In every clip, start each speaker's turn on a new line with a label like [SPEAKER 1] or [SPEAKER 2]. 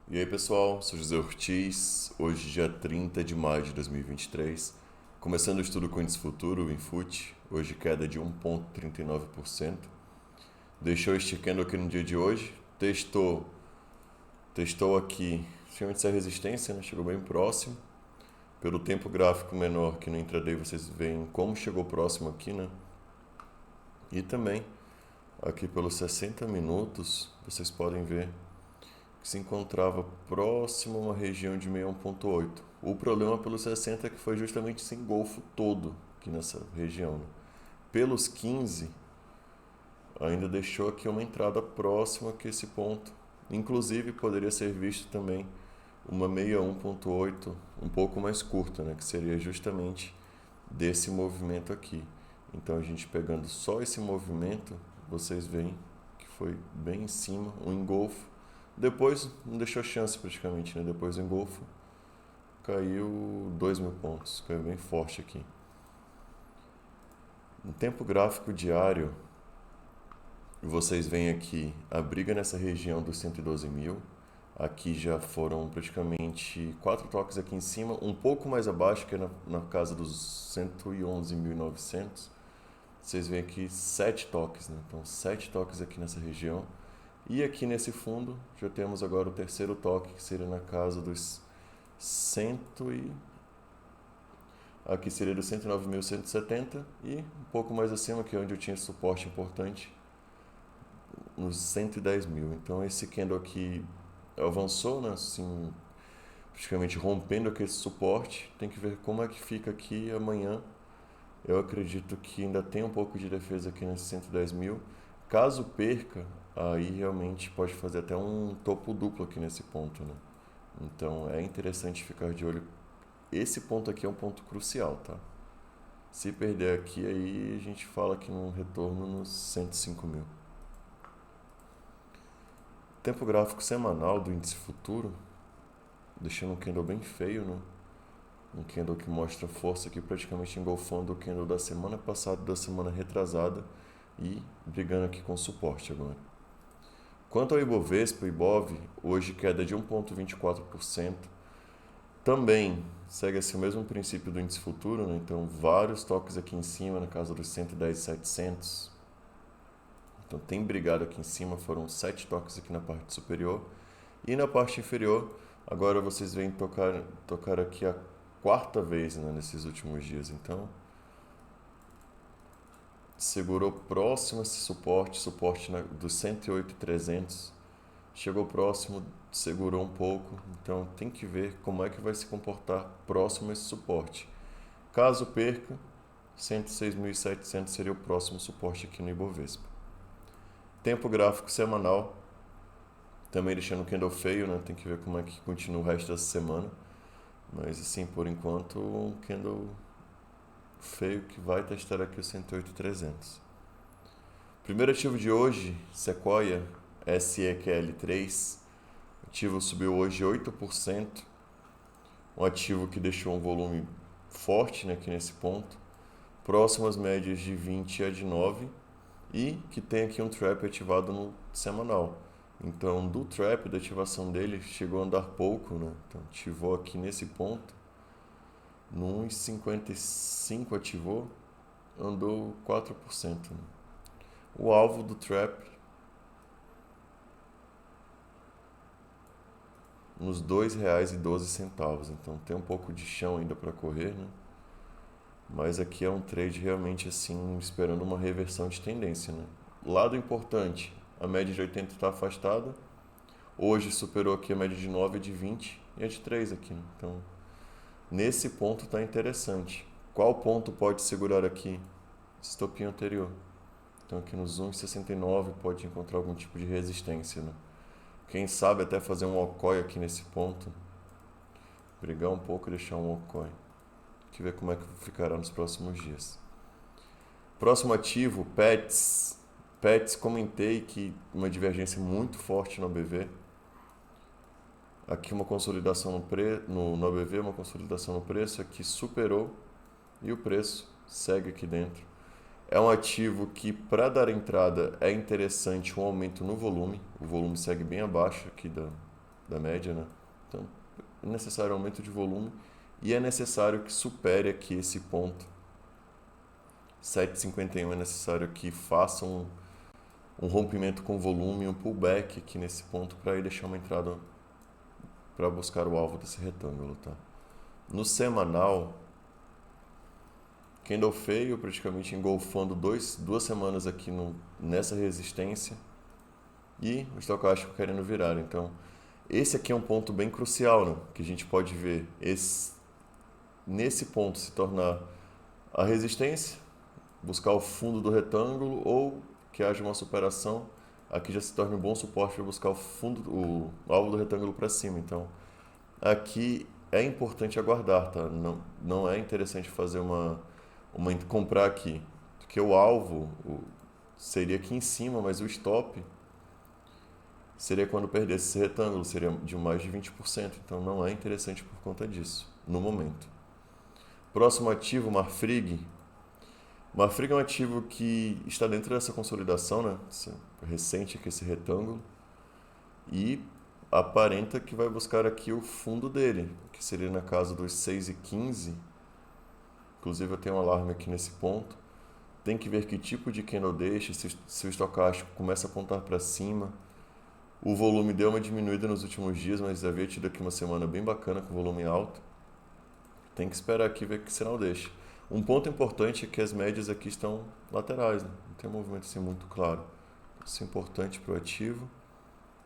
[SPEAKER 1] E aí pessoal, sou José Ortiz, hoje dia 30 de maio de 2023, começando o estudo com índice futuro, o Infut, hoje queda de 1,39%, deixou este candle aqui no dia de hoje, testou aqui, finalmente essa resistência, né? Chegou bem próximo, pelo tempo gráfico menor que no intraday vocês veem como chegou próximo aqui, né? E também aqui pelos 60 minutos vocês podem ver que se encontrava próximo a uma região de 61,8. O problema pelos 60 é que foi justamente esse engolfo todo aqui nessa região, né? Pelos 15, ainda deixou aqui uma entrada próxima a esse ponto. Inclusive, poderia ser visto também uma 61,8 um pouco mais curta, né? Que seria justamente desse movimento aqui. Então, a gente pegando só esse movimento, vocês veem que foi bem em cima, um engolfo. Depois não deixou chance praticamente, né? Depois do engolfo caiu 2.000 pontos, caiu bem forte aqui. No tempo gráfico diário, vocês veem aqui a briga nessa região dos 112 mil. Aqui já foram praticamente 4 toques aqui em cima, um pouco mais abaixo, que é na casa dos 111.900. Vocês veem aqui 7 toques, né? Então 7 toques aqui nessa região. E aqui nesse fundo já temos agora o terceiro toque, que seria na casa dos 100 e... Aqui seria dos 109.170 e um pouco mais acima, que é onde eu tinha suporte importante, nos 110 mil. Então esse candle aqui avançou, né? Assim, praticamente rompendo aquele suporte. Tem que ver como é que fica aqui amanhã. Eu acredito que ainda tem um pouco de defesa aqui nesses 110 mil. Caso perca, aí realmente pode fazer até um topo duplo aqui nesse ponto, né? Então é interessante ficar de olho. Esse ponto aqui é um ponto crucial, tá? Se perder aqui, aí a gente fala que num retorno nos 105 mil. Tempo gráfico semanal do índice futuro, deixando um candle bem feio, né? Um candle que mostra força aqui, praticamente engolfando o candle da semana passada, da semana retrasada e brigando aqui com suporte agora. Quanto ao Ibovespa, o Ibov, hoje queda de 1,24%. Também segue esse mesmo princípio do índice futuro, né? Então vários toques aqui em cima, na casa dos 110.700. Então tem brigado aqui em cima, foram 7 toques aqui na parte superior. E na parte inferior, agora vocês veem tocar aqui a quarta vez, né, nesses últimos dias. Então segurou próximo a esse suporte dos 108.300. Chegou próximo, segurou um pouco. Então tem que ver como é que vai se comportar próximo a esse suporte. Caso perca, 106.700 seria o próximo suporte aqui no Ibovespa. Tempo gráfico semanal, também deixando o candle feio, né? Tem que ver como é que continua o resto dessa semana. Mas assim, por enquanto, um candle feio que vai testar aqui o 108.300. Primeiro ativo de hoje, Sequoia SEQL3. O ativo subiu hoje 8%. Um ativo que deixou um volume forte, né, aqui nesse ponto. Próximo às médias de 20 a de 9. E que tem aqui um trap ativado no semanal. Então, do trap, da ativação dele, chegou a andar pouco, né? Então, ativou aqui nesse ponto. No 1,55 ativou, andou 4%. Né? O alvo do trap, nos R$ 2,12. Então, tem um pouco de chão ainda para correr, né? Mas aqui é um trade realmente assim, esperando uma reversão de tendência, né? Lado importante, a média de 80 está afastada. Hoje superou aqui a média de 9 e de 20 e a de 3 aqui, né? Então, nesse ponto está interessante. Qual ponto pode segurar aqui? Estopinho anterior. Então aqui nos 1,69 pode encontrar algum tipo de resistência, né? Quem sabe até fazer um okoi aqui nesse ponto. Brigar um pouco e deixar um okoi. Que ver como é que ficará nos próximos dias. Próximo ativo, Pets. Pets, comentei que uma divergência muito forte no ABV. Aqui uma consolidação no ABV, uma consolidação no preço, aqui superou e o preço segue aqui dentro. É um ativo que, para dar entrada, é interessante um aumento no volume. O volume segue bem abaixo aqui da média, né? Então, é necessário aumento de volume e é necessário que supere aqui esse ponto 7,51, é necessário que faça um rompimento com volume, um pullback aqui nesse ponto para aí deixar uma entrada para buscar o alvo desse retângulo, tá? No semanal, candle feio, praticamente engolfando duas semanas aqui nessa resistência e o estocástico querendo virar. Então, esse aqui é um ponto bem crucial, né? Que a gente pode ver nesse ponto se tornar a resistência, buscar o fundo do retângulo ou que haja uma superação, aqui já se torna um bom suporte para buscar o alvo do retângulo para cima. Então, aqui é importante aguardar, tá? Não é interessante fazer comprar aqui, porque o alvo seria aqui em cima, mas o stop seria quando perdesse esse retângulo, seria de mais de 20%, então não é interessante por conta disso, no momento. Próximo ativo, Marfrig. Marfrig é um ativo que está dentro dessa consolidação, né? Recente aqui, esse retângulo, e aparenta que vai buscar aqui o fundo dele, que seria na casa dos 6,15. Inclusive eu tenho um alarme aqui nesse ponto. Tem que ver que tipo de candle deixa, se o estocástico começa a apontar para cima. O volume deu uma diminuída nos últimos dias, mas havia tido aqui uma semana bem bacana com volume alto. Tem que esperar aqui ver que sinal deixa. Um ponto importante é que as médias aqui estão laterais, né? Não tem um movimento assim muito claro. Isso é importante para o ativo.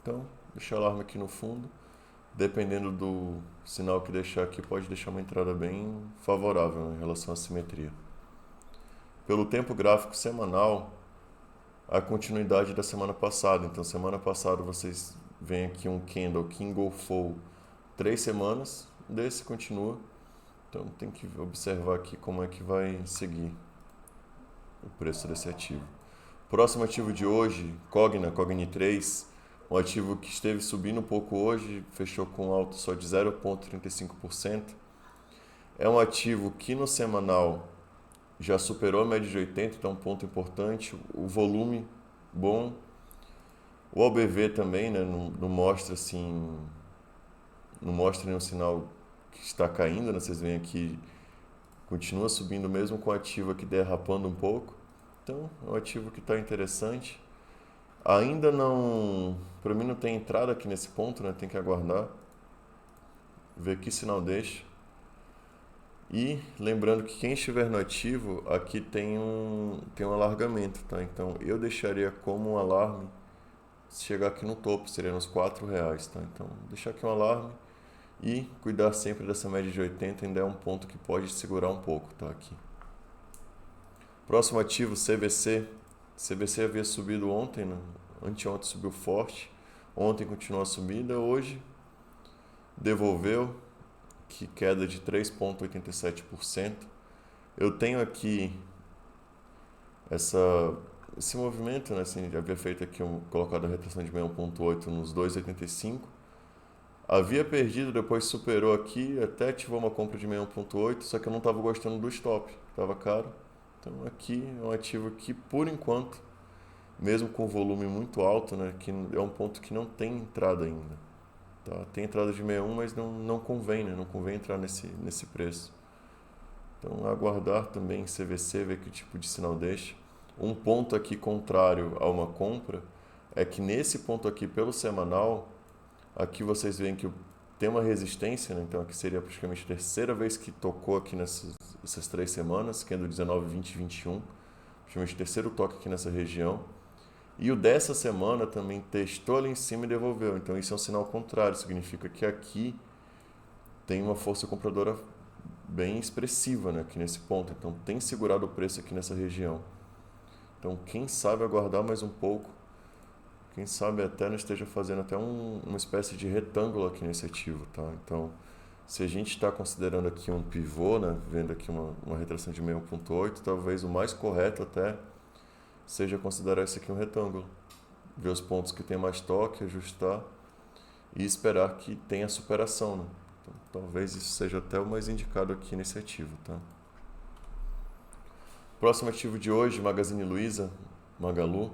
[SPEAKER 1] Então, deixar o alarme aqui no fundo. Dependendo do sinal que deixar aqui, pode deixar uma entrada bem favorável, né, em relação à simetria. Pelo tempo gráfico semanal, a continuidade da semana passada. Então, semana passada vocês veem aqui um candle que engolfou 3 semanas, desse continua. Então, tem que observar aqui como é que vai seguir o preço desse ativo. Próximo ativo de hoje, Cogni 3, um ativo que esteve subindo um pouco hoje, fechou com alto só de 0,35%. É um ativo que no semanal já superou a média de 80, então um ponto importante. O volume bom. O ABV também, né, não mostra assim, não mostra nenhum sinal que está caindo, né? Vocês veem aqui, continua subindo mesmo com o ativo aqui derrapando um pouco. Então, é um ativo que está interessante. Ainda não, para mim não tem entrada aqui nesse ponto, né? Tem que aguardar, ver que sinal deixa. E lembrando que quem estiver no ativo, aqui tem um alargamento, tá? Então eu deixaria como um alarme, se chegar aqui no topo, seria nos R$4, tá? Então deixar aqui um alarme e cuidar sempre dessa média de 80, ainda é um ponto que pode segurar um pouco, tá? Aqui. Próximo ativo, CVC. CVC havia subido ontem, né? Anteontem subiu forte, ontem continuou a subida, hoje devolveu, que queda de 3,87%. Eu tenho aqui esse movimento, né? Assim, já havia feito aqui colocado a retração de 1,8 nos 2,85. Havia perdido, depois superou aqui, até ativou uma compra de 1,8, só que eu não estava gostando do stop, estava caro. Então aqui é um ativo que, por enquanto, mesmo com volume muito alto, né, que é um ponto que não tem entrada ainda. Tá? Tem entrada de 61, mas não convém, né? Não convém entrar nesse preço. Então aguardar também CVC, ver que tipo de sinal deixa. Um ponto aqui contrário a uma compra é que nesse ponto aqui, pelo semanal, aqui vocês veem que tem uma resistência, né? Então aqui seria praticamente a terceira vez que tocou aqui essas 3 semanas, que é do 19, 20 e 21. Praticamente o terceiro toque aqui nessa região. E o dessa semana também testou ali em cima e devolveu. Então isso é um sinal contrário, significa que aqui tem uma força compradora bem expressiva, né, aqui nesse ponto. Então tem segurado o preço aqui nessa região. Então quem sabe aguardar mais um pouco, quem sabe até não esteja fazendo até uma espécie de retângulo aqui nesse ativo, tá? Então se a gente está considerando aqui um pivô, né, vendo aqui uma retração de 1,8, talvez o mais correto até seja considerar isso aqui um retângulo. Ver os pontos que tem mais toque, ajustar e esperar que tenha superação, né? Então, talvez isso seja até o mais indicado aqui nesse ativo, tá? Próximo ativo de hoje, Magazine Luiza, Magalu.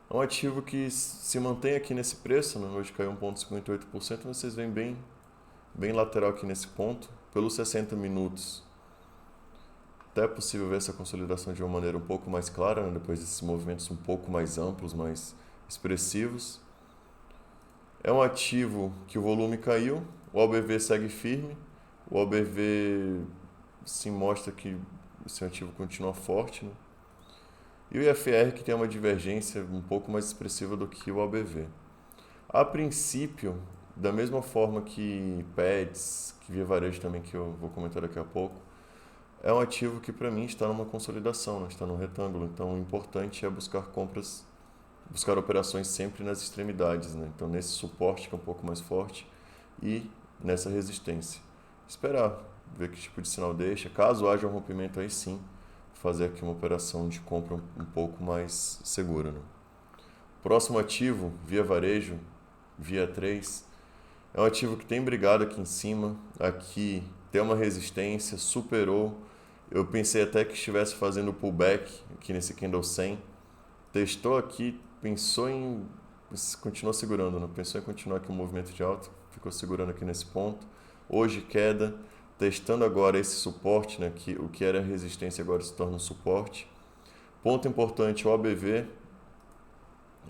[SPEAKER 1] É um ativo que se mantém aqui nesse preço, né? Hoje caiu 1,58%, mas vocês veem bem lateral aqui nesse ponto. Pelos 60 minutos, até é possível ver essa consolidação de uma maneira um pouco mais clara, né? Depois desses movimentos um pouco mais amplos, mais expressivos. É um ativo que o volume caiu, o ABV segue firme, o ABV se mostra que esse ativo continua forte, né? E o IFR que tem uma divergência um pouco mais expressiva do que o ABV. A princípio, da mesma forma que PEDs, que Via Varejo também, que eu vou comentar daqui a pouco, é um ativo que para mim está numa consolidação, né? Está num retângulo. Então o importante é buscar compras, buscar operações sempre nas extremidades, né? Então nesse suporte que é um pouco mais forte e nessa resistência. Esperar, ver que tipo de sinal deixa. Caso haja um rompimento, aí sim fazer aqui uma operação de compra um pouco mais segura, né? Próximo ativo, Via Varejo, Via 3, é um ativo que tem brigado aqui em cima, aqui tem uma resistência, superou. Eu pensei até que estivesse fazendo pullback aqui nesse candle 100. Testou aqui, pensou em... continuou segurando, né? Pensou em continuar aqui um movimento de alta, ficou segurando aqui nesse ponto. Hoje queda, testando agora esse suporte, né? Que o que era resistência agora se torna um suporte. Ponto importante, o ABV,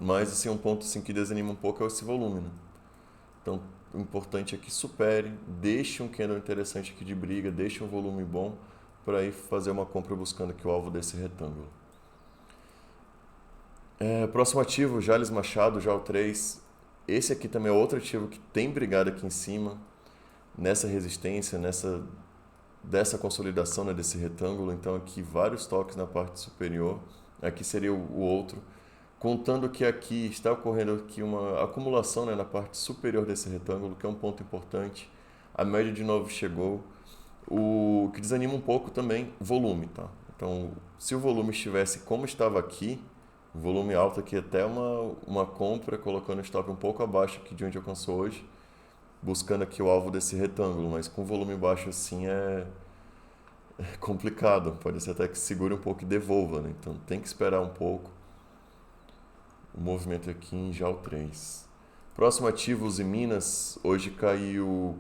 [SPEAKER 1] mas assim, um ponto assim, que desanima um pouco é esse volume, né? Então, o importante é que supere, deixe um candle interessante aqui de briga, deixe um volume bom para ir fazer uma compra buscando aqui o alvo desse retângulo. Próximo ativo, Jalles Machado, JAL 3. Esse aqui também é outro ativo que tem brigado aqui em cima, nessa resistência, dessa consolidação, né, desse retângulo. Então aqui vários toques na parte superior, aqui seria o outro. Contando que aqui está ocorrendo aqui uma acumulação, né, na parte superior desse retângulo, que é um ponto importante. A média de novo chegou. O que desanima um pouco também, volume, tá? Então, se o volume estivesse como estava aqui, volume alto aqui até uma compra, colocando o stop um pouco abaixo aqui de onde alcançou hoje, buscando aqui o alvo desse retângulo, mas com volume baixo assim é complicado. Pode ser até que segure um pouco e devolva, né? Então tem que esperar um pouco. O movimento aqui em JAL 3. Próximo ativo, Uzi Minas, hoje caiu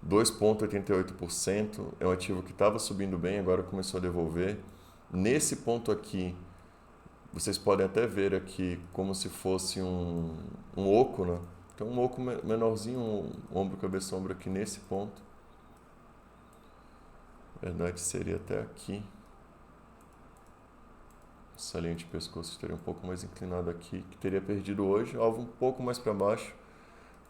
[SPEAKER 1] 2,88%. É um ativo que estava subindo bem, agora começou a devolver. Nesse ponto aqui, vocês podem até ver aqui como se fosse um oco, né? Então um oco menorzinho, um ombro, cabeça, ombro aqui nesse ponto. Na verdade seria até aqui. Essa linha de pescoço estaria um pouco mais inclinada aqui, que teria perdido hoje, alvo um pouco mais para baixo.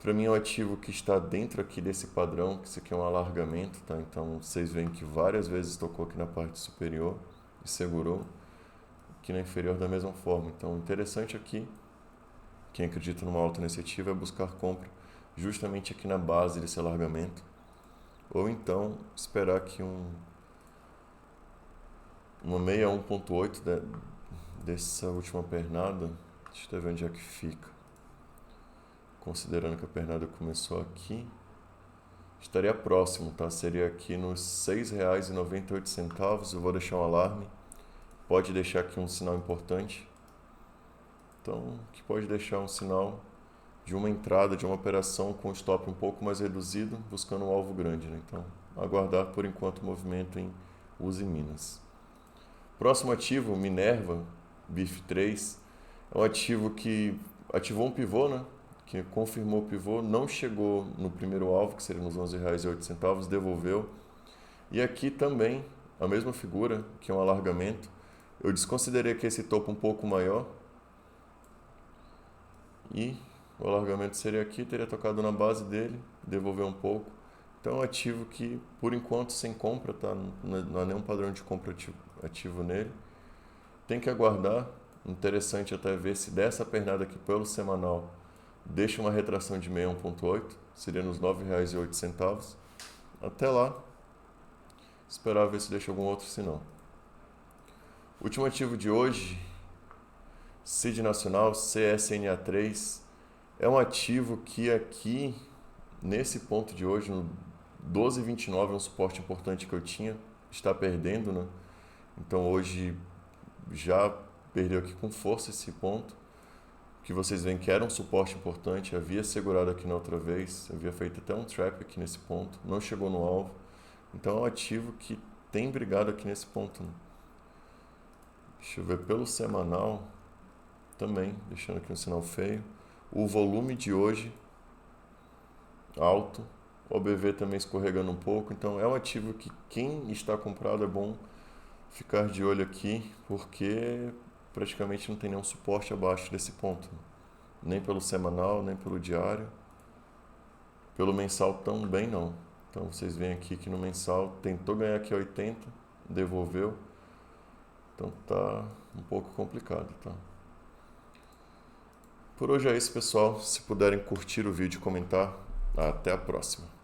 [SPEAKER 1] Para mim é um ativo que está dentro aqui desse padrão, que isso aqui é um alargamento, tá? Então vocês veem que várias vezes tocou aqui na parte superior e segurou, aqui na inferior da mesma forma. Então interessante aqui, quem acredita numa alta nesse ativo é buscar compra justamente aqui na base desse alargamento, ou então esperar aqui uma 61,8 dessa última pernada. Deixa eu ver onde é que fica. Considerando que a pernada começou aqui, estaria próximo, tá? Seria aqui nos R$ 6,98. Eu vou deixar um alarme. Pode deixar aqui um sinal importante. Então, que pode deixar um sinal de uma entrada, de uma operação com stop um pouco mais reduzido, buscando um alvo grande, né? Então, aguardar por enquanto o movimento em Uzi Minas. Próximo ativo, Minerva, BIF3, é um ativo que ativou um pivô, né? Que confirmou o pivô, não chegou no primeiro alvo, que seria nos R$ 11,08, devolveu. E aqui também, a mesma figura, que é um alargamento. Eu desconsiderei aqui esse topo um pouco maior. E o alargamento seria aqui, teria tocado na base dele, devolveu um pouco. Então é um ativo que, por enquanto, sem compra, tá? Não há nenhum padrão de compra ativo nele. Tem que aguardar. Interessante até ver se dessa pernada aqui pelo semanal deixa uma retração de 61,8, seria nos R$ 9,08. Até lá, esperar ver se deixa algum outro sinal. Último ativo de hoje, CID Nacional, CSNA3, é um ativo que aqui, nesse ponto de hoje, no 12,29, é um suporte importante que eu tinha, está perdendo, né? Então hoje já perdeu aqui com força esse ponto. que vocês veem que era um suporte importante, havia segurado aqui na outra vez, havia feito até um trap aqui nesse ponto, não chegou no alvo. Então é um ativo que tem brigado aqui nesse ponto. Deixa eu ver pelo semanal também, deixando aqui um sinal feio. O volume de hoje alto, o OBV também escorregando um pouco, então é um ativo que quem está comprado é bom ficar de olho aqui, porque praticamente não tem nenhum suporte abaixo desse ponto, nem pelo semanal, nem pelo diário, pelo mensal também não. Então vocês veem aqui que no mensal tentou ganhar aqui 80, devolveu, então tá um pouco complicado, tá? Por hoje é isso, pessoal. Se puderem curtir o vídeo e comentar, até a próxima.